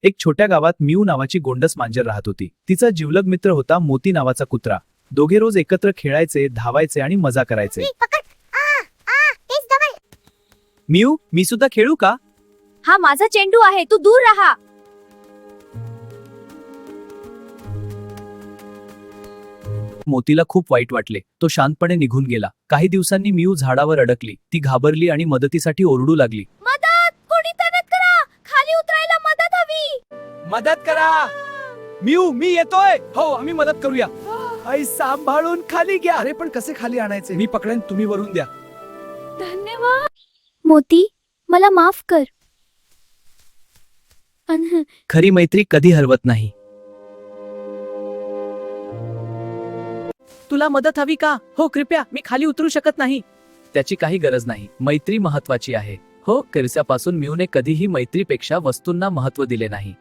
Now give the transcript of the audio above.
एक छोट्या गावात मिऊ नावाची गोंडस मांजर राहत होती. तिचा जिवलग मित्र होता मोती नावाचा कुत्रा. दोघे रोज एकत्र खेळायचे, धावायचे आणि मजा करायचे. मिऊ, मी सुद्धा खेळू का? हा माझा चेंडू आहे, तू दूर राहा. मोतीला खूप वाईट वाटले. तो शांतपणे निघून गेला. काही दिवसांनी मिऊ झाडावर अडकली. ती घाबरली आणि मदतीसाठी ओरडू लागली. मदत, कोणी मदत करा, खाली उतरायला मदत हवी. मदत करा. मिऊ, मी येतोय. हो, आम्ही मदत करूया. आई, सांभाळून खाली घ्या. अरे पण कसे खाली आणायचे? मी पकडेन, तुम्ही वरून द्या. धन्यवाद. मोती, मला माफ कर. खरी मैत्री कधी हरवत नाही. तुला मदत हवी का? हो, कृपया, मी खाली उतरू शकत नाही. त्याची काही गरज नाही. मैत्री महत्वाची आहे. हो, किरच्यापासून मिऊने कधीही मैत्रीपेक्षा वस्तूंना महत्त्व दिले नाही.